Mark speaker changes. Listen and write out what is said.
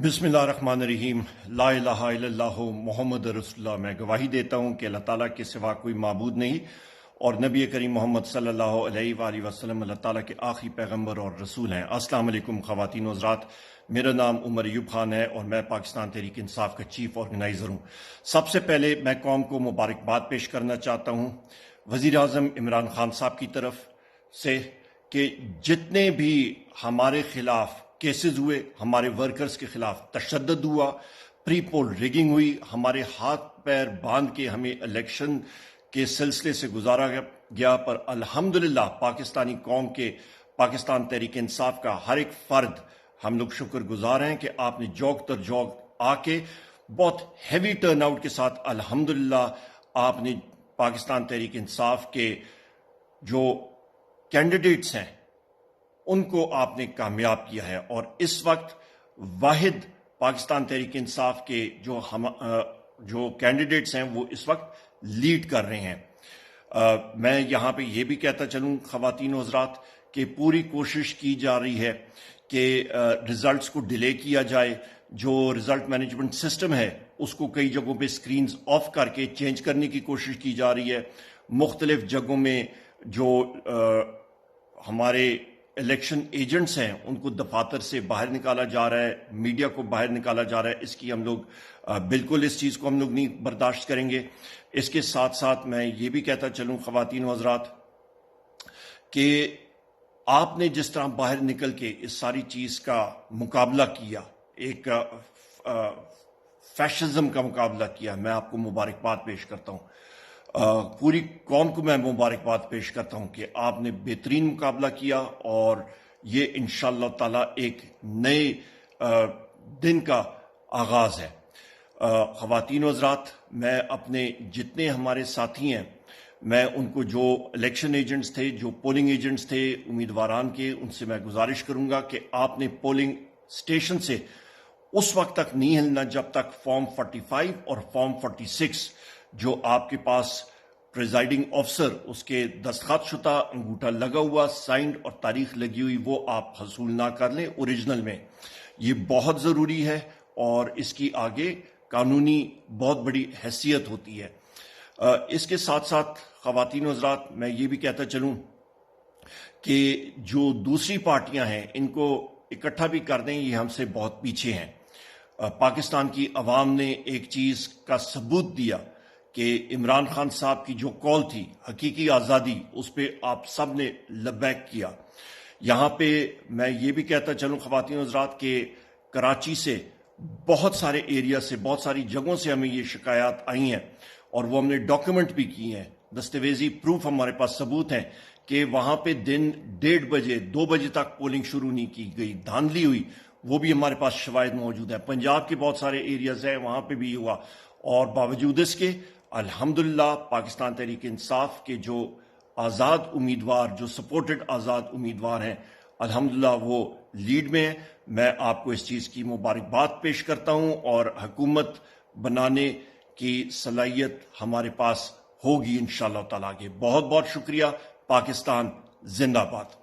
Speaker 1: بسم اللہ الرحمن الرحیم۔ لا الہ الا اللہ محمد رسول اللہ۔ میں گواہی دیتا ہوں کہ اللہ تعالیٰ کے سوا کوئی معبود نہیں اور نبی کریم محمد صلی اللہ علیہ وآلہ وسلم اللہ تعالیٰ کے آخری پیغمبر اور رسول ہیں۔ السلام علیکم خواتین و حضرات، میرا نام عمر ایوب خان ہے اور میں پاکستان تحریک انصاف کا چیف آرگنائزر ہوں۔ سب سے پہلے میں قوم کو مبارکباد پیش کرنا چاہتا ہوں وزیر اعظم عمران خان صاحب کی طرف سے کہ جتنے بھی ہمارے خلاف کیسز ہوئے، ہمارے ورکرز کے خلاف تشدد ہوا، پری پول ریگنگ ہوئی، ہمارے ہاتھ پیر باندھ کے ہمیں الیکشن کے سلسلے سے گزارا گیا، پر الحمدللہ پاکستانی قوم کے، پاکستان تحریک انصاف کا ہر ایک فرد ہم لوگ شکر گزار ہیں کہ آپ نے جوک تر جوک آ کے بہت ہیوی ٹرن آؤٹ کے ساتھ الحمدللہ آپ نے پاکستان تحریک انصاف کے جو کینڈیڈیٹس ہیں ان کو آپ نے کامیاب کیا ہے، اور اس وقت واحد پاکستان تحریک انصاف کے جو کینڈیڈیٹس ہیں وہ اس وقت لیڈ کر رہے ہیں۔ میں یہاں پہ یہ بھی کہتا چلوں خواتین و حضرات کہ پوری کوشش کی جا رہی ہے کہ ریزلٹس کو ڈیلے کیا جائے۔ جو ریزلٹ مینجمنٹ سسٹم ہے اس کو کئی جگہوں پہ سکرینز آف کر کے چینج کرنے کی کوشش کی جا رہی ہے۔ مختلف جگہوں میں جو ہمارے الیکشن ایجنٹس ہیں ان کو دفاتر سے باہر نکالا جا رہا ہے، میڈیا کو باہر نکالا جا رہا ہے۔ اس کی ہم لوگ بالکل اس چیز کو ہم لوگ نہیں برداشت کریں گے۔ اس کے ساتھ ساتھ میں یہ بھی کہتا چلوں خواتین و حضرات کہ آپ نے جس طرح باہر نکل کے اس ساری چیز کا مقابلہ کیا، ایک فیشزم کا مقابلہ کیا، میں آپ کو مبارکباد پیش کرتا ہوں۔ پوری قوم کو میں مبارکباد پیش کرتا ہوں کہ آپ نے بہترین مقابلہ کیا، اور یہ انشاءاللہ تعالی ایک نئے دن کا آغاز ہے۔ خواتین و حضرات، میں اپنے جتنے ہمارے ساتھی ہیں میں ان کو، جو الیکشن ایجنٹس تھے، جو پولنگ ایجنٹس تھے امیدواران کے، ان سے میں گزارش کروں گا کہ آپ نے پولنگ اسٹیشن سے اس وقت تک نہیں ہلنا جب تک فارم 45 اور فارم 46 جو آپ کے پاس پریزائڈنگ آفسر اس کے دستخط شدہ، انگوٹھا لگا ہوا، سائنڈ اور تاریخ لگی ہوئی، وہ آپ حصول نہ کر لیں اوریجنل میں۔ یہ بہت ضروری ہے اور اس کی آگے قانونی بہت بڑی حیثیت ہوتی ہے۔ اس کے ساتھ ساتھ خواتین و حضرات میں یہ بھی کہتا چلوں کہ جو دوسری پارٹیاں ہیں ان کو اکٹھا بھی کر دیں، یہ ہم سے بہت پیچھے ہیں۔ پاکستان کی عوام نے ایک چیز کا ثبوت دیا کہ عمران خان صاحب کی جو کال تھی حقیقی آزادی، اس پہ آپ سب نے لبیک کیا۔ یہاں پہ میں یہ بھی کہتا چلوں خواتین و حضرات کہ کراچی سے بہت سارے ایریا سے، بہت ساری جگہوں سے ہمیں یہ شکایات آئی ہیں اور وہ ہم نے ڈاکیومنٹ بھی کی ہیں، دستاویزی پروف ہمارے پاس ثبوت ہیں کہ وہاں پہ دن 1:30 بجے 2 بجے تک پولنگ شروع نہیں کی گئی، دھاندلی ہوئی، وہ بھی ہمارے پاس شواہد موجود ہیں۔ پنجاب کے بہت سارے ایریاز ہیں وہاں پہ بھی ہوا، اور باوجود اس کے الحمدللہ پاکستان تحریک انصاف کے جو آزاد امیدوار، جو سپورٹڈ آزاد امیدوار ہیں، الحمدللہ وہ لیڈ میں ہیں۔ میں آپ کو اس چیز کی مبارکباد پیش کرتا ہوں، اور حکومت بنانے کی صلاحیت ہمارے پاس ہوگی انشاءاللہ تعالیٰ۔ بہت بہت شکریہ۔ پاکستان زندہ باد۔